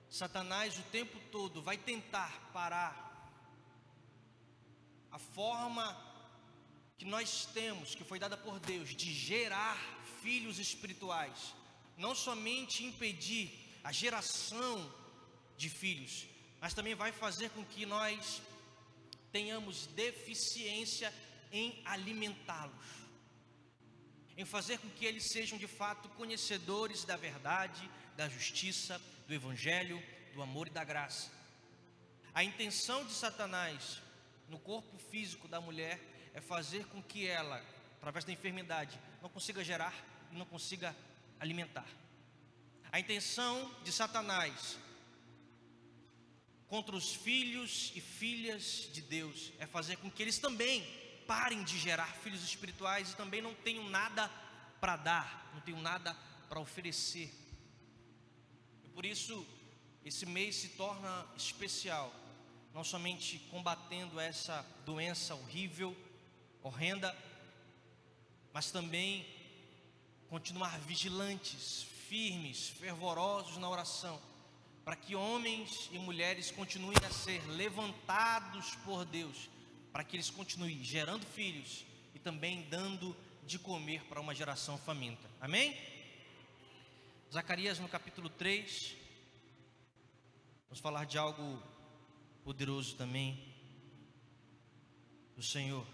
Satanás o tempo todo vai tentar parar a forma que nós temos, que foi dada por Deus, de gerar filhos espirituais. Não somente impedir a geração de filhos, mas também vai fazer com que nós tenhamos deficiência em alimentá-los, em fazer com que eles sejam de fato conhecedores da verdade, da justiça, do evangelho, do amor e da graça. A intenção de Satanás no corpo físico da mulher é fazer com que ela, através da enfermidade, não consiga gerar e não consiga alimentar. A intenção de Satanás contra os filhos e filhas de Deus é fazer com que eles também parem de gerar filhos espirituais e também não tenham nada para dar, não tenham nada para oferecer. E por isso esse mês se torna especial, não somente combatendo essa doença horrível, horrenda, mas também continuar vigilantes, firmes, fervorosos na oração, para que homens e mulheres continuem a ser levantados por Deus, para que eles continuem gerando filhos e também dando de comer para uma geração faminta. Amém? Zacarias no capítulo 3, vamos falar de algo poderoso também do Senhor.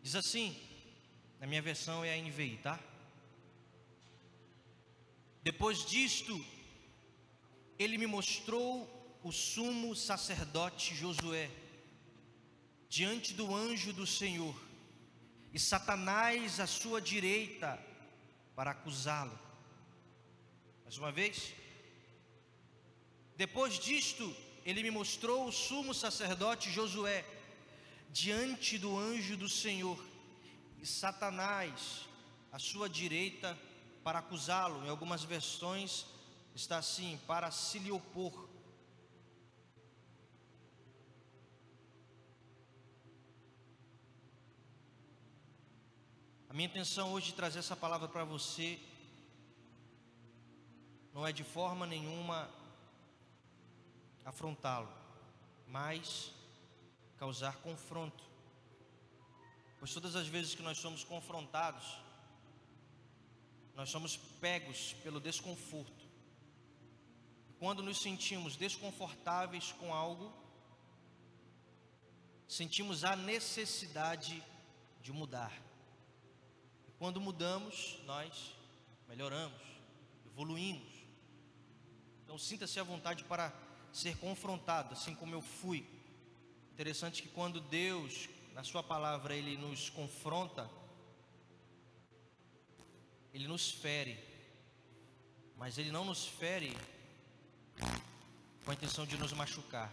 Diz assim, na minha versão é a NVI, tá? Depois disto, ele me mostrou o sumo sacerdote Josué diante do anjo do Senhor, e Satanás à sua direita para acusá-lo. Mais uma vez. Depois disto, ele me mostrou o sumo sacerdote Josué diante do anjo do Senhor, e Satanás à sua direita para acusá-lo. Em algumas versões está assim, para se lhe opor. A minha intenção hoje de trazer essa palavra para você não é de forma nenhuma afrontá-lo, mas causar confronto. Pois todas as vezes que nós somos confrontados, nós somos pegos pelo desconforto. Quando nos sentimos desconfortáveis com algo, sentimos a necessidade de mudar. E quando mudamos, nós melhoramos, evoluímos. Então sinta-se à vontade para ser confrontado, assim como eu fui. Interessante que quando Deus, na sua palavra, Ele nos confronta, Ele nos fere, mas Ele não nos fere com a intenção de nos machucar.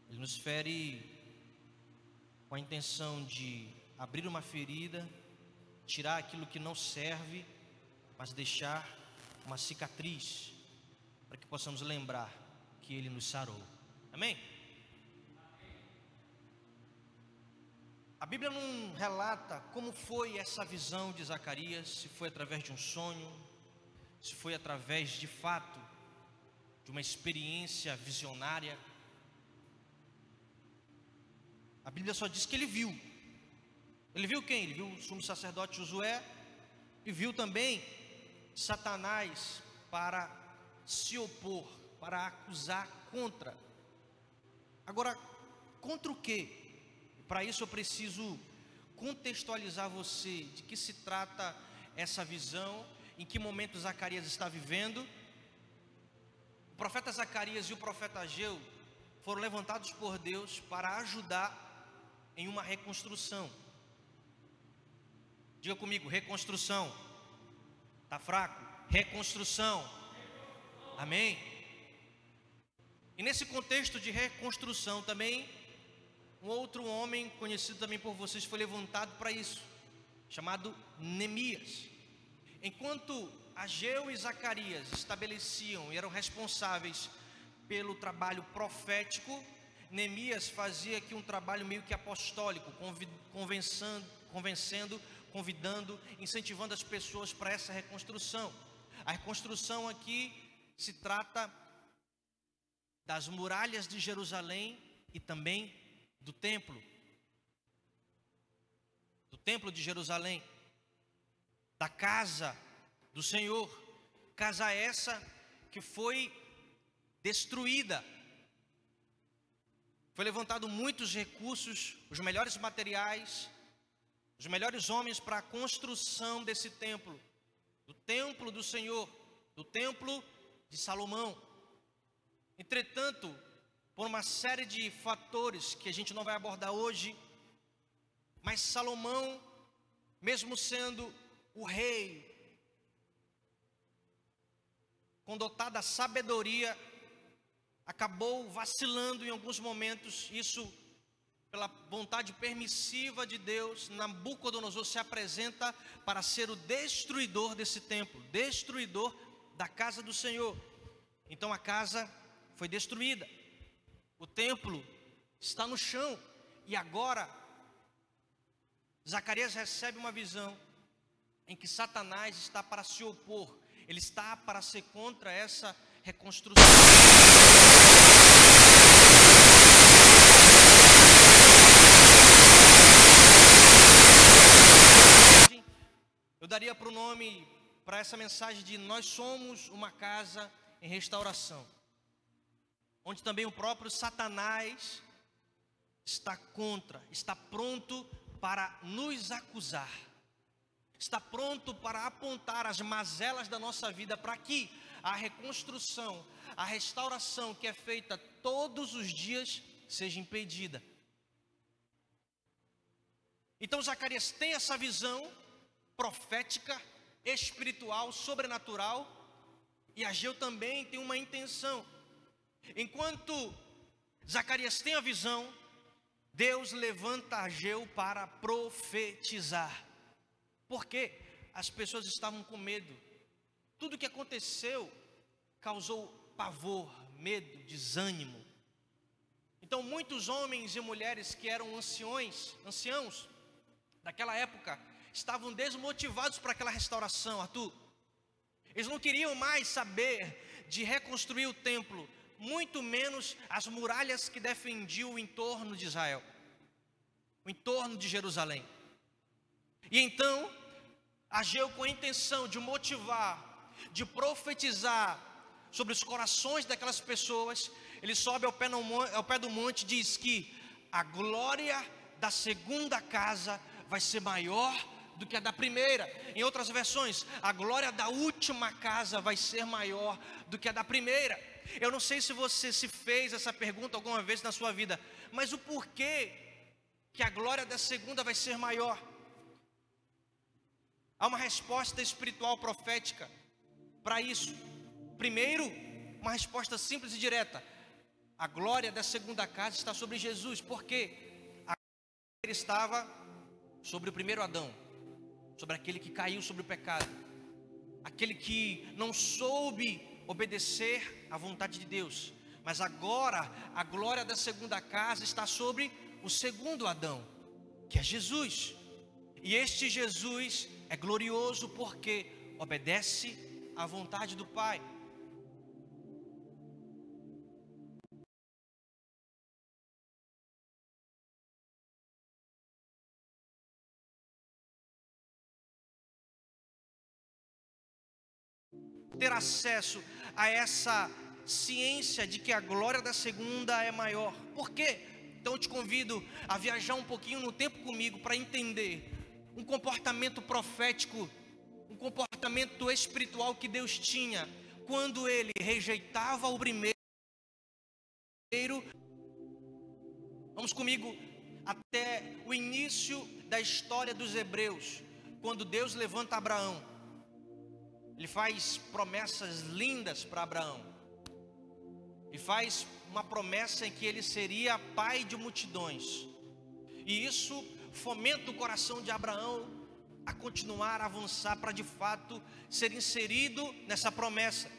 Ele nos fere com a intenção de abrir uma ferida, tirar aquilo que não serve, mas deixar uma cicatriz, para que possamos lembrar que Ele nos sarou. Amém? A Bíblia não relata como foi essa visão de Zacarias, se foi através de um sonho, se foi através de fato de uma experiência visionária. A Bíblia só diz que ele viu. Ele viu quem? Ele viu o sumo sacerdote Josué e viu também Satanás para se opor, para acusar contra. Agora, contra o quê? Para isso eu preciso contextualizar você de que se trata essa visão, em que momento Zacarias está vivendo. O profeta Zacarias e o profeta Ageu foram levantados por Deus para ajudar em uma reconstrução. Diga comigo, reconstrução. Está fraco? Reconstrução. Amém? E nesse contexto de reconstrução também, um outro homem conhecido também por vocês foi levantado para isso, chamado Neemias. Enquanto Ageu e Zacarias estabeleciam e eram responsáveis pelo trabalho profético, Neemias fazia aqui um trabalho meio que apostólico, convidando, incentivando as pessoas para essa reconstrução. A reconstrução aqui se trata das muralhas de Jerusalém e também do templo de Jerusalém, da casa do Senhor, casa essa que foi destruída. Foi levantado muitos recursos, os melhores materiais, os melhores homens para a construção desse templo, do templo do Senhor, do templo de Salomão. Entretanto, por uma série de fatores que a gente não vai abordar hoje, mas Salomão, mesmo sendo o rei, com dotada sabedoria, acabou vacilando em alguns momentos. Isso pela vontade permissiva de Deus. Nabucodonosor se apresenta para ser o destruidor desse templo, destruidor da casa do Senhor. Então a casa foi destruída, o templo está no chão, e agora Zacarias recebe uma visão em que Satanás está para se opor, ele está para ser contra essa reconstrução. Eu daria para o nome, para essa mensagem, de nós somos uma casa em restauração, onde também o próprio Satanás está contra, está pronto para nos acusar, está pronto para apontar as mazelas da nossa vida, para que a reconstrução, a restauração que é feita todos os dias seja impedida. Então Zacarias tem essa visão profética, espiritual, sobrenatural, e Ageu também tem uma intenção. Enquanto Zacarias tem a visão, Deus levanta Ageu para profetizar, porque as pessoas estavam com medo. Tudo que aconteceu causou pavor, medo, desânimo. Então muitos homens e mulheres que eram anciãos daquela época, estavam desmotivados para aquela restauração, Arthur. Eles não queriam mais saber de reconstruir o templo, muito menos as muralhas que defendiam o entorno de Israel, o entorno de Jerusalém. E então, Ageu, com a intenção de motivar, de profetizar sobre os corações daquelas pessoas, ele sobe ao pé do monte e diz que a glória da segunda casa vai ser maior do que a da primeira. Em outras versões, a glória da última casa vai ser maior do que a da primeira. Eu não sei se você se fez essa pergunta alguma vez na sua vida, mas o porquê que a glória da segunda vai ser maior? Há uma resposta espiritual profética para isso. Primeiro, uma resposta simples e direta: a glória da segunda casa está sobre Jesus, porque a glória estava sobre o primeiro Adão, sobre aquele que caiu sobre o pecado, aquele que não soube obedecer à vontade de Deus. Mas agora a glória da segunda casa está sobre o segundo Adão, que é Jesus. E este Jesus é glorioso porque obedece à vontade do Pai. Ter acesso a essa ciência de que a glória da segunda é maior. Por quê? Então eu te convido a viajar um pouquinho no tempo comigo para entender um comportamento profético, um comportamento espiritual que Deus tinha quando Ele rejeitava o primeiro. Vamos comigo até o início da história dos Hebreus, quando Deus levanta Abraão. Ele faz promessas lindas para Abraão. E faz uma promessa em que ele seria pai de multidões. E isso fomenta o coração de Abraão a continuar a avançar para de fato ser inserido nessa promessa.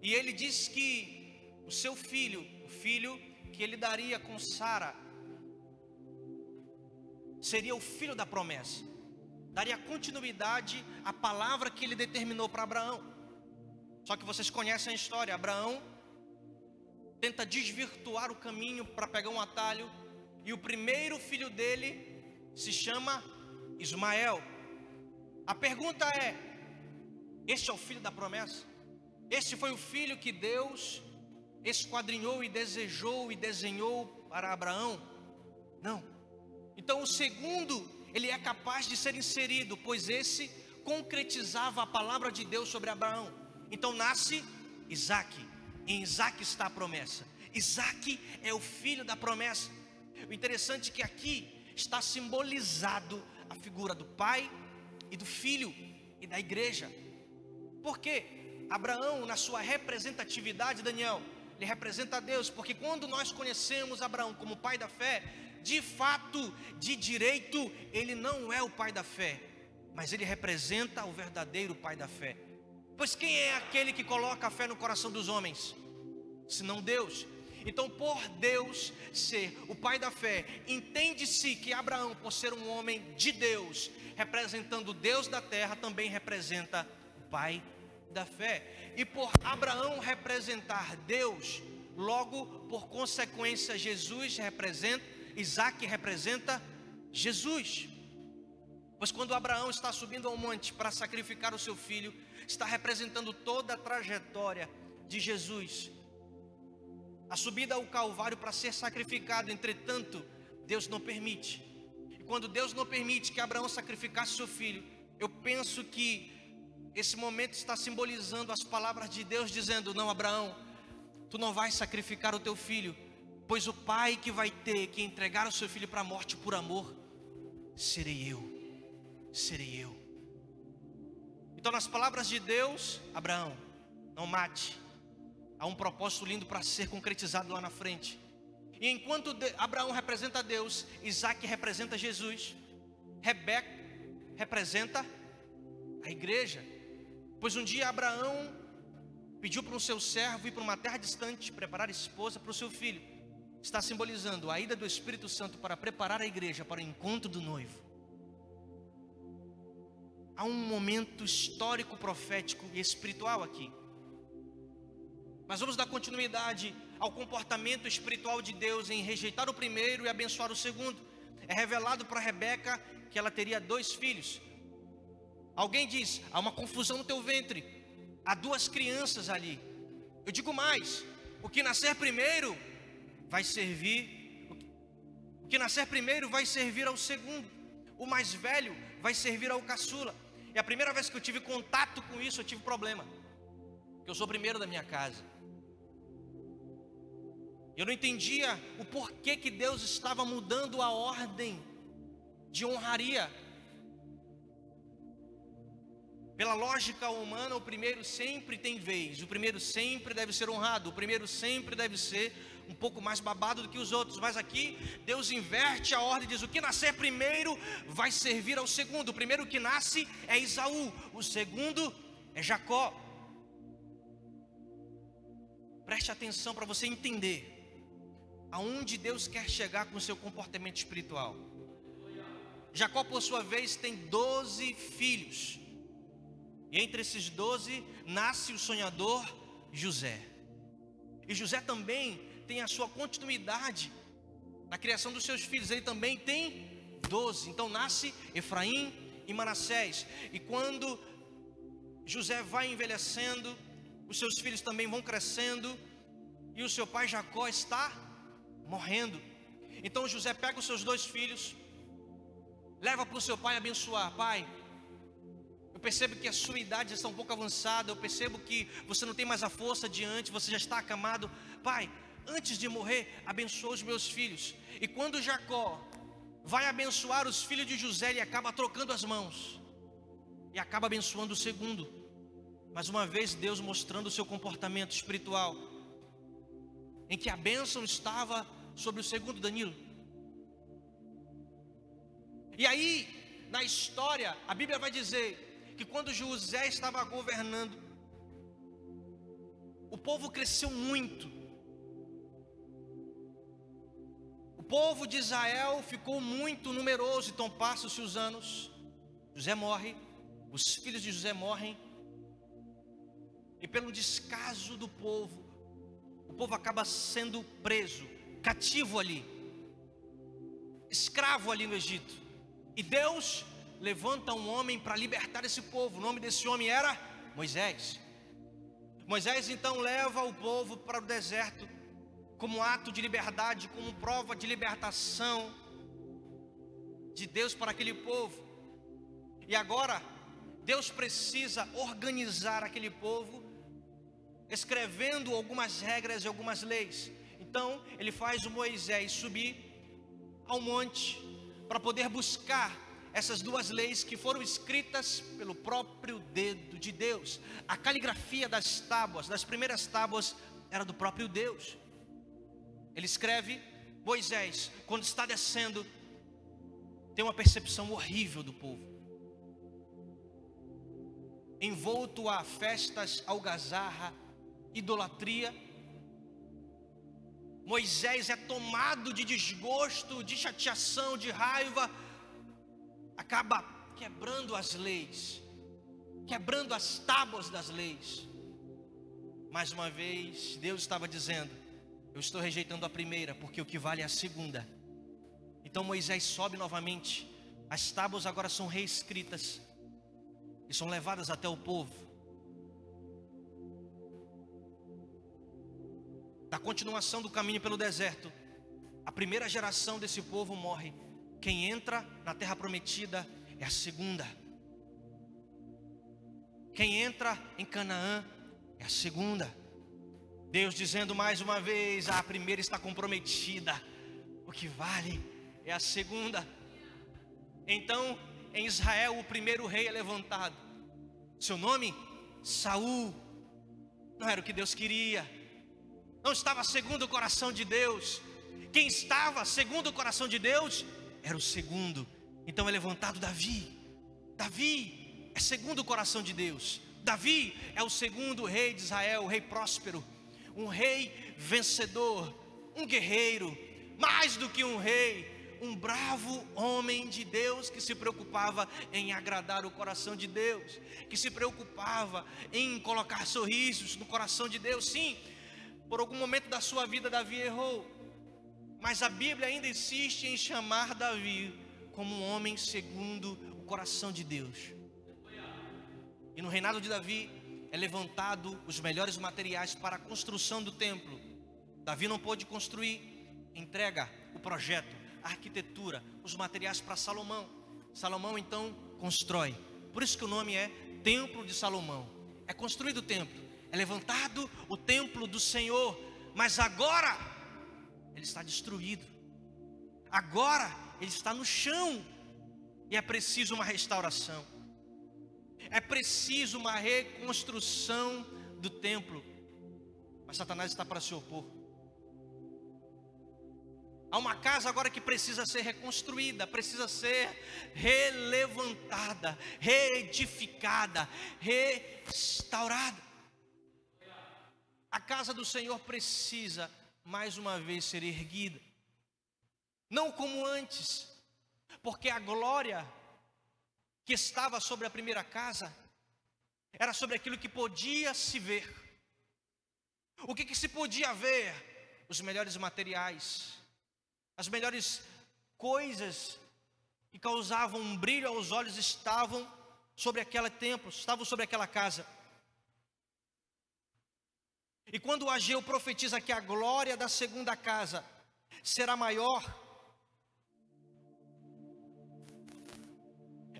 E ele diz que o seu filho, o filho que ele daria com Sara, seria o filho da promessa. daria continuidade à palavra que ele determinou para Abraão. Só que vocês conhecem a história. Abraão tenta desvirtuar o caminho para pegar um atalho, e o primeiro filho dele se chama Ismael. A pergunta é: este é o filho da promessa? Este foi o filho que Deus esquadrinhou e desejou e desenhou para Abraão? Não. Então o segundo, ele é capaz de ser inserido, pois esse concretizava a palavra de Deus sobre Abraão. Então nasce Isaque. Em Isaque está a promessa. Isaque é o filho da promessa. O interessante é que aqui está simbolizado a figura do pai e do filho e da igreja. Por quê? Abraão, na sua representatividade, Daniel, ele representa a Deus, porque quando nós conhecemos Abraão como pai da fé, de fato, de direito, ele não é o pai da fé, mas ele representa o verdadeiro pai da fé. Pois quem é aquele que coloca a fé no coração dos homens, senão Deus? Então, por Deus ser o pai da fé, entende-se que Abraão, por ser um homem de Deus, representando o Deus da terra, também representa o pai da fé. E por Abraão representar Deus, logo, por consequência, Jesus representa, Isaque representa Jesus. Pois quando Abraão está subindo ao monte para sacrificar o seu filho, está representando toda a trajetória de Jesus. A subida ao Calvário para ser sacrificado, entretanto, Deus não permite. E quando Deus não permite que Abraão sacrificasse seu filho, eu penso que esse momento está simbolizando as palavras de Deus, dizendo: não, Abraão, tu não vais sacrificar o teu filho, pois o pai que vai ter que entregar o seu filho para a morte por amor, serei eu. Então, nas palavras de Deus, Abraão, não mate. Há um propósito lindo para ser concretizado lá na frente. E enquanto Abraão representa Deus, Isaque representa Jesus, Rebeca representa a igreja. Pois um dia Abraão pediu para o seu servo ir para uma terra distante, preparar esposa para o seu filho. Está simbolizando a ida do Espírito Santo para preparar a igreja para o encontro do noivo. Há um momento histórico, profético e espiritual aqui. Mas vamos dar continuidade ao comportamento espiritual de Deus em rejeitar o primeiro e abençoar o segundo. É revelado para Rebeca que ela teria 2 filhos. Alguém diz: há uma confusão no teu ventre, há 2 crianças ali. Eu digo mais: o que nascer primeiro vai servir, o que nascer primeiro vai servir ao segundo. O mais velho vai servir ao caçula. E a primeira vez que eu tive contato com isso, eu tive problema, porque eu sou o primeiro da minha casa. Eu não entendia o porquê que Deus estava mudando a ordem de honraria. Pela lógica humana, o primeiro sempre tem vez, o primeiro sempre deve ser honrado, o primeiro sempre deve ser um pouco mais babado do que os outros. Mas aqui Deus inverte a ordem e diz: o que nascer primeiro vai servir ao segundo. O primeiro que nasce é Esaú, o segundo é Jacó. Preste atenção para você entender aonde Deus quer chegar com o seu comportamento espiritual. Jacó, por sua vez, tem 12 filhos. E entre esses 12 nasce o sonhador José. E José também tem a sua continuidade na criação dos seus filhos. Ele também tem 12. Então nasce Efraim e Manassés. E quando José vai envelhecendo, os seus filhos também vão crescendo, e o seu pai Jacó está morrendo. Então José pega os seus 2 filhos, leva para o seu pai abençoar. Pai, eu percebo que a sua idade está um pouco avançada, eu percebo que você não tem mais a força diante, você já está acamado. Pai, antes de morrer, abençoa os meus filhos. E quando Jacó vai abençoar os filhos de José, ele acaba trocando as mãos e acaba abençoando o segundo. Mais uma vez Deus mostrando o seu comportamento espiritual, em que a bênção estava sobre o segundo, Danilo. E aí, na história, a Bíblia vai dizer que quando José estava governando, o povo cresceu muito. O povo de Israel ficou muito numeroso, então passam-se os anos. José morre, os filhos de José morrem, e pelo descaso do povo, o povo acaba sendo preso, cativo ali, escravo ali no Egito. E Deus levanta um homem para libertar esse povo. O nome desse homem era Moisés. Moisés então leva o povo para o deserto, como ato de liberdade, como prova de libertação de Deus para aquele povo. E agora Deus precisa organizar aquele povo, escrevendo algumas regras e algumas leis. Então ele faz o Moisés subir ao monte para poder buscar essas duas leis que foram escritas pelo próprio dedo de Deus. A caligrafia das tábuas, das primeiras tábuas, era do próprio Deus. Ele escreve, Moisés, quando está descendo, tem uma percepção horrível do povo, envolto a festas, algazarra, idolatria. Moisés é tomado de desgosto, de chateação, de raiva, acaba quebrando as leis, quebrando as tábuas das leis. Mais uma vez, Deus estava dizendo: eu estou rejeitando a primeira, porque o que vale é a segunda. Então Moisés sobe novamente, as tábuas agora são reescritas e são levadas até o povo. Da continuação do caminho pelo deserto, a primeira geração desse povo morre. Quem entra na terra prometida é a segunda. Quem entra em Canaã é a segunda. Deus dizendo mais uma vez: a primeira está comprometida, o que vale é a segunda. Então em Israel o primeiro rei é levantado, seu nome Saul. Não era o que Deus queria, não estava segundo o coração de Deus. Quem estava segundo o coração de Deus era o segundo. Então é levantado Davi. Davi é segundo o coração de Deus. Davi é o segundo rei de Israel, o rei próspero, um rei vencedor, um guerreiro, mais do que um rei, um bravo homem de Deus que se preocupava em agradar o coração de Deus, que se preocupava em colocar sorrisos no coração de Deus. Sim, por algum momento da sua vida Davi errou, mas a Bíblia ainda insiste em chamar Davi como um homem segundo o coração de Deus. E no reinado de Davi é levantado os melhores materiais para a construção do templo. Davi não pôde construir, entrega o projeto, a arquitetura, os materiais para Salomão. Salomão então constrói. Por isso que o nome é Templo de Salomão. É construído o templo, é levantado o templo do Senhor, mas agora ele está destruído. Agora ele está no chão e é preciso uma restauração. É preciso uma reconstrução do templo. Mas Satanás está para se opor. Há uma casa agora que precisa ser reconstruída, precisa ser relevantada, reedificada, restaurada. A casa do Senhor precisa mais uma vez ser erguida, não como antes, porque a glória que estava sobre a primeira casa era sobre aquilo que podia se ver. O que se podia ver? Os melhores materiais, as melhores coisas que causavam um brilho aos olhos estavam sobre aquele templo, estavam sobre aquela casa. E quando Ageu profetiza que a glória da segunda casa será maior,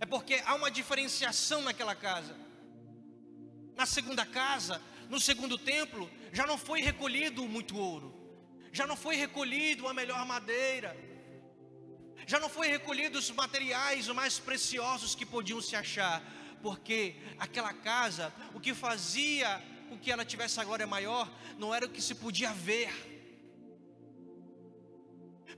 é porque há uma diferenciação naquela casa. Na segunda casa, no segundo templo, já não foi recolhido muito ouro, já não foi recolhido a melhor madeira, já não foi recolhido os materiais os mais preciosos que podiam se achar, porque aquela casa, o que fazia com que ela tivesse a glória maior, não era o que se podia ver.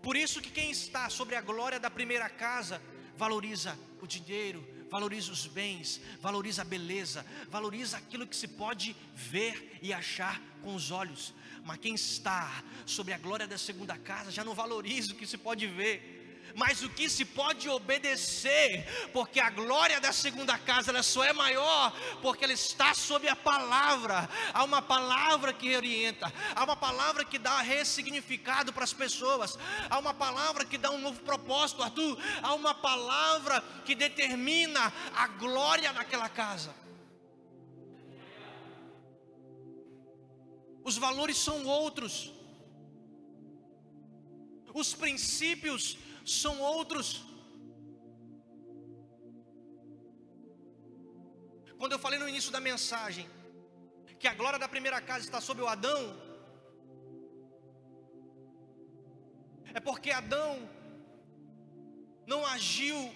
Por isso que quem está sobre a glória da primeira casa valoriza o dinheiro, valoriza os bens, valoriza a beleza, valoriza aquilo que se pode ver e achar com os olhos. Mas quem está sobre a glória da segunda casa já não valoriza o que se pode ver, mas o que se pode obedecer, porque a glória da segunda casa ela só é maior porque ela está sob a palavra. Há uma palavra que orienta, há uma palavra que dá ressignificado para as pessoas, há uma palavra que dá um novo propósito, Arthur, há uma palavra que determina a glória daquela casa. Os valores são outros, os princípios são outros. Quando eu falei no início da mensagem que a glória da primeira casa está sobre o Adão, é porque Adão não agiu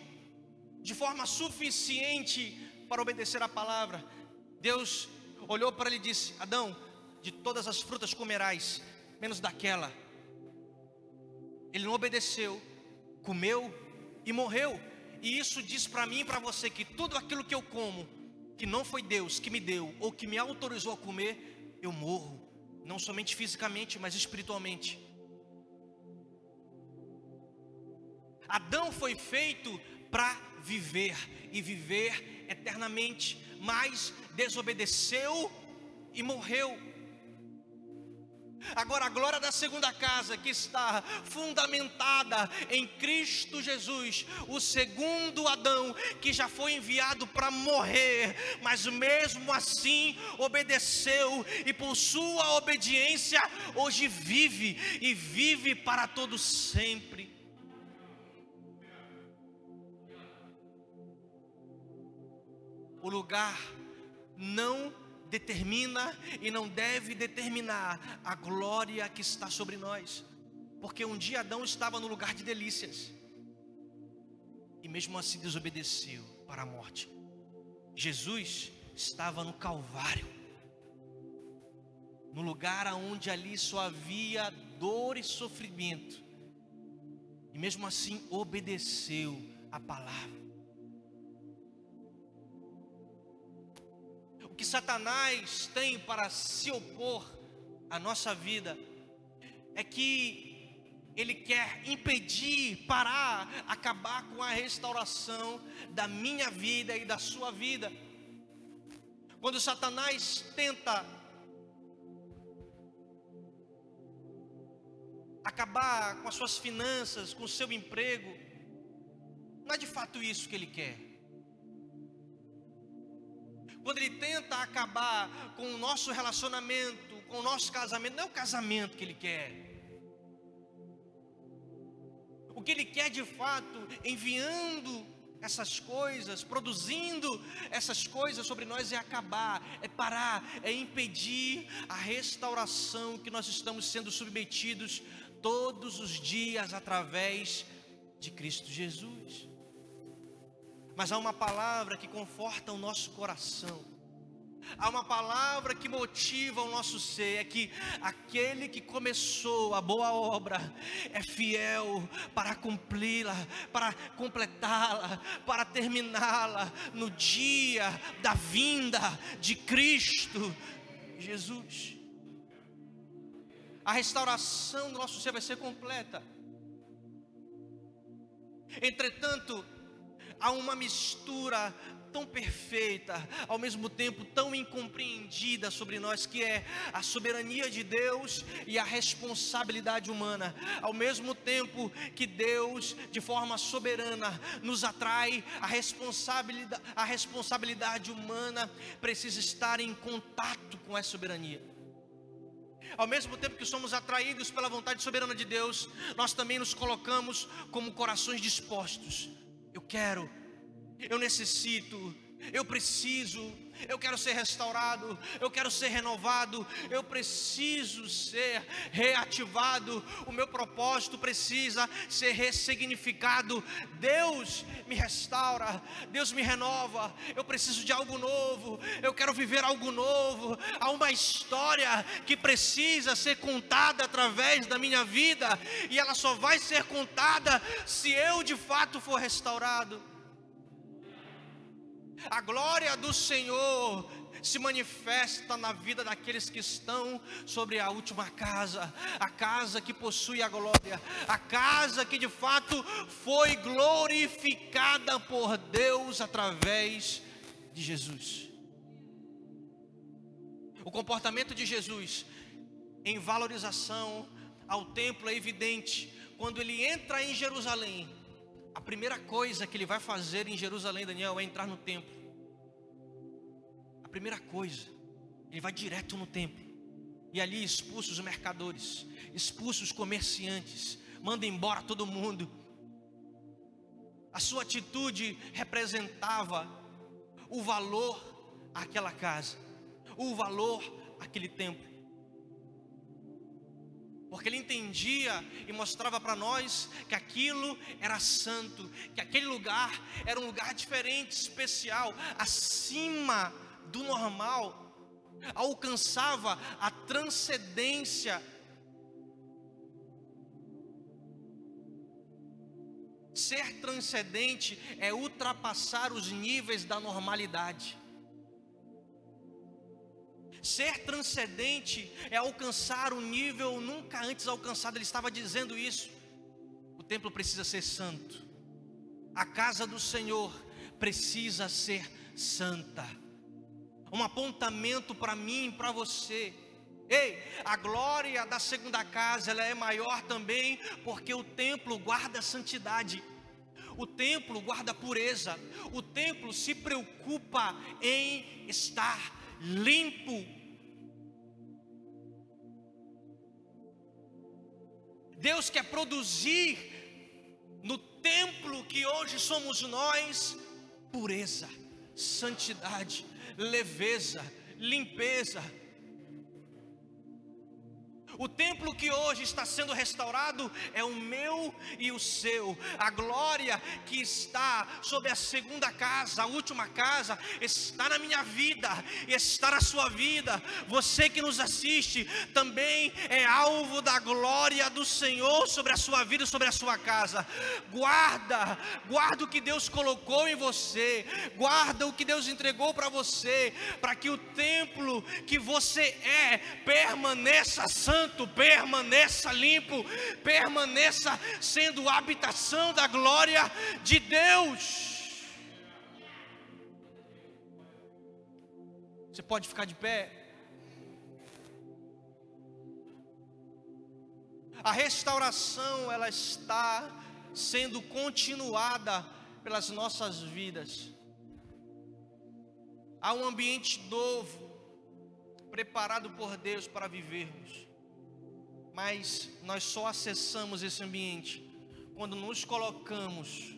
de forma suficiente para obedecer a palavra. Deus olhou para ele e disse: Adão, de todas as frutas comerás, menos daquela. Ele não obedeceu, comeu e morreu. E isso diz para mim e para você que tudo aquilo que eu como, que não foi Deus que me deu ou que me autorizou a comer, eu morro, não somente fisicamente, mas espiritualmente. Adão foi feito para viver e viver eternamente, mas desobedeceu e morreu. Agora a glória da segunda casa, que está fundamentada em Cristo Jesus, o segundo Adão, que já foi enviado para morrer, mas mesmo assim obedeceu, e por sua obediência hoje vive, e vive para todo sempre. O lugar não determina e não deve determinar a glória que está sobre nós, porque um dia Adão estava no lugar de delícias e mesmo assim desobedeceu para a morte. Jesus estava no Calvário, no lugar onde ali só havia dor e sofrimento, e mesmo assim obedeceu a palavra. O que Satanás tem para se opor à nossa vida é que ele quer impedir, parar, acabar com a restauração da minha vida e da sua vida. Quando Satanás tenta acabar com as suas finanças, com o seu emprego, não é de fato isso que ele quer. Quando ele tenta acabar com o nosso relacionamento, com o nosso casamento, não é o casamento que ele quer. O que ele quer de fato, enviando essas coisas, produzindo essas coisas sobre nós, é acabar, é parar, é impedir a restauração que nós estamos sendo submetidos todos os dias através de Cristo Jesus. Mas há uma palavra que conforta o nosso coração, há uma palavra que motiva o nosso ser, é que aquele que começou a boa obra é fiel para cumpri-la, para completá-la, para terminá-la no dia da vinda de Cristo Jesus. A restauração do nosso ser vai ser completa. Entretanto, há uma mistura tão perfeita, ao mesmo tempo tão incompreendida sobre nós, que é a soberania de Deus e a responsabilidade humana. Ao mesmo tempo que Deus, de forma soberana, nos atrai, a responsabilidade humana precisa estar em contato com essa soberania. Ao mesmo tempo que somos atraídos pela vontade soberana de Deus, nós também nos colocamos como corações dispostos. Eu quero, eu necessito, eu preciso, eu quero ser restaurado, eu quero ser renovado, eu preciso ser reativado, o meu propósito precisa ser ressignificado. Deus me restaura, Deus me renova, eu preciso de algo novo, eu quero viver algo novo. Há uma história que precisa ser contada através da minha vida, e ela só vai ser contada se eu de fato for restaurado. A glória do Senhor se manifesta na vida daqueles que estão sobre a última casa, a casa que possui a glória, a casa que de fato foi glorificada por Deus através de Jesus. O comportamento de Jesus em valorização ao templo é evidente. Quando ele entra em Jerusalém, a primeira coisa que ele vai fazer em Jerusalém, Daniel, é entrar no templo. A primeira coisa, ele vai direto no templo, e ali expulsa os mercadores, expulsa os comerciantes, manda embora todo mundo. A sua atitude representava o valor àquela casa, o valor àquele templo, porque ele entendia e mostrava para nós que aquilo era santo, que aquele lugar era um lugar diferente, especial, acima do normal, alcançava a transcendência. Ser transcendente é ultrapassar os níveis da normalidade. Ser transcendente é alcançar um nível nunca antes alcançado. Ele estava dizendo isso. O templo precisa ser santo, a casa do Senhor precisa ser santa. Um apontamento para mim e para você. Ei, a glória da segunda casa, ela é maior também, porque o templo guarda a santidade, o templo guarda a pureza, o templo se preocupa em estar limpo. Deus quer produzir no templo que hoje somos nós, pureza, santidade, leveza, limpeza. O templo que hoje está sendo restaurado é o meu e o seu. A glória que está sobre a segunda casa, a última casa, está na minha vida, está na sua vida. Você que nos assiste também é alvo da glória do Senhor sobre a sua vida, sobre a sua casa. Guarda o que Deus colocou em você, guarda o que Deus entregou para você, para que o templo que você é permaneça santo, permaneça limpo, permaneça sendo habitação da glória de Deus. Você pode ficar de pé. A restauração, ela está sendo continuada pelas nossas vidas. Há um ambiente novo preparado por Deus para vivermos. Mas nós só acessamos esse ambiente quando nos colocamos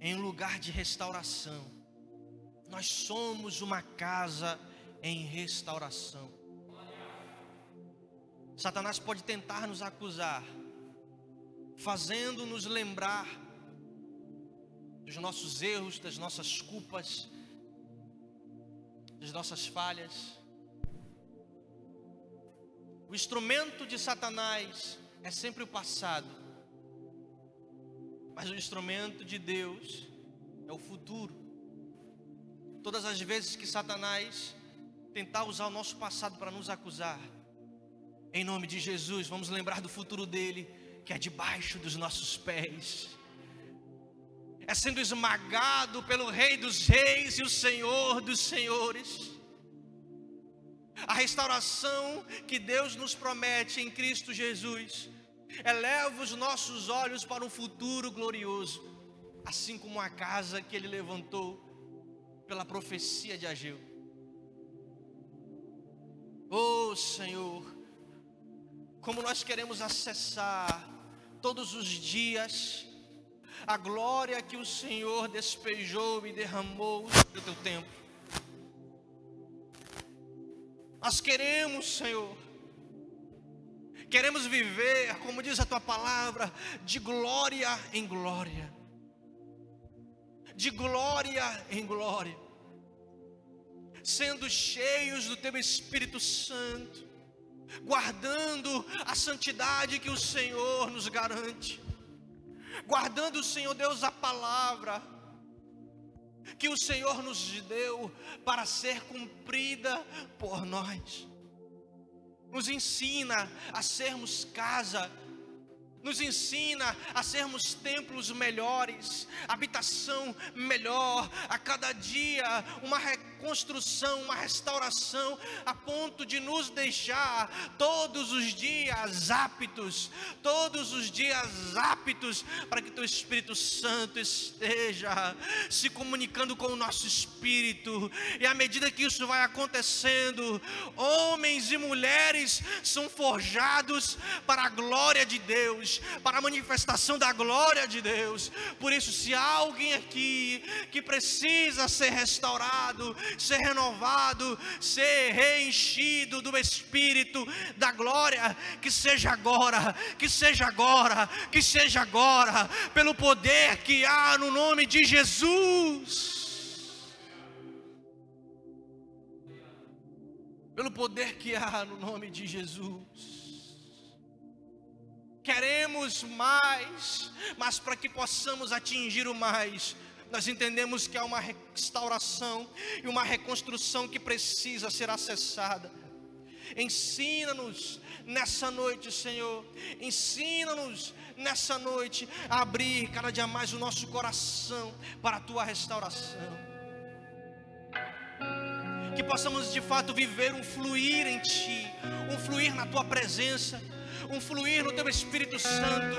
em um lugar de restauração. Nós somos uma casa em restauração. Satanás pode tentar nos acusar, fazendo-nos lembrar dos nossos erros, das nossas culpas, das nossas falhas. O instrumento de Satanás é sempre o passado, mas o instrumento de Deus é o futuro. Todas as vezes que Satanás tentar usar o nosso passado para nos acusar, em nome de Jesus, vamos lembrar do futuro dele, que é debaixo dos nossos pés, é sendo esmagado pelo Rei dos Reis e o Senhor dos Senhores. A restauração que Deus nos promete em Cristo Jesus eleva os nossos olhos para um futuro glorioso, assim como a casa que Ele levantou pela profecia de Ageu. Oh Senhor, como nós queremos acessar todos os dias a glória que o Senhor despejou e derramou sobre o teu templo. Nós queremos, Senhor, queremos viver, como diz a tua palavra, de glória em glória, de glória em glória, sendo cheios do teu Espírito Santo, guardando a santidade que o Senhor nos garante. guardando, Senhor Deus, a palavra que o Senhor nos deu para ser cumprida por nós. Nos ensina a sermos casa, nos ensina a sermos templos melhores, habitação melhor, a cada dia uma reconstrução, uma restauração, a ponto de nos deixar todos os dias aptos para que Teu Espírito Santo esteja se comunicando com o nosso espírito. E à medida que isso vai acontecendo, homens e mulheres são forjados para a glória de Deus, para a manifestação da glória de Deus. Por isso, se há alguém aqui que precisa ser restaurado, ser renovado, ser reenchido do Espírito da glória, que seja agora, que seja agora, que seja agora, pelo poder que há no nome de Jesus. Pelo poder que há no nome de Jesus. Queremos mais, mas para que possamos atingir o mais, nós entendemos que há uma restauração e uma reconstrução que precisa ser acessada. Ensina-nos nessa noite, Senhor, ensina-nos nessa noite a abrir cada dia mais o nosso coração para a Tua restauração. Que possamos de fato viver um fluir em Ti, um fluir na Tua presença, um fluir no Teu Espírito Santo,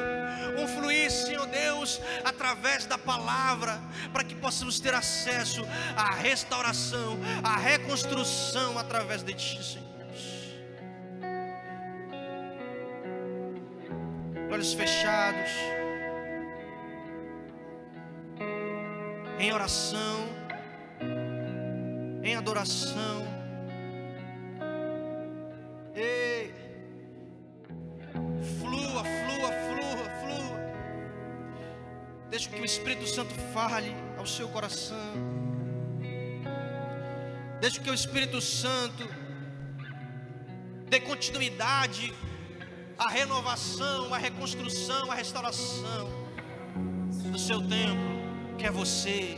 um fluir, Senhor Deus, através da palavra, para que possamos ter acesso à restauração, à reconstrução através de Ti, Senhor. Olhos fechados, em oração, em adoração. Ei, flua. Deixa que o Espírito Santo fale ao seu coração. Deixa que o Espírito Santo dê continuidade à renovação, à reconstrução, à restauração do seu templo, que é você.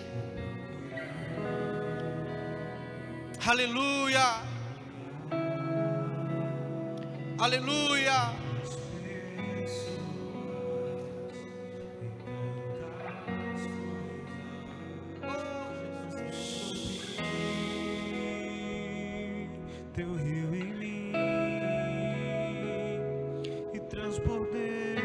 Aleluia, aleluia. Teu rio em mim e transbordei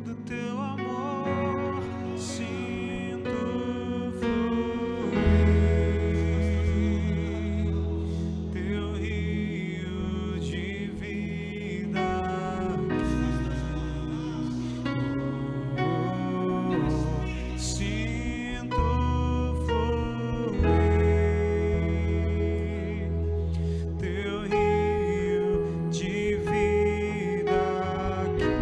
do Teu amor, sinto fluir. Teu rio de vida, sinto fluir. Teu rio de vida aqui.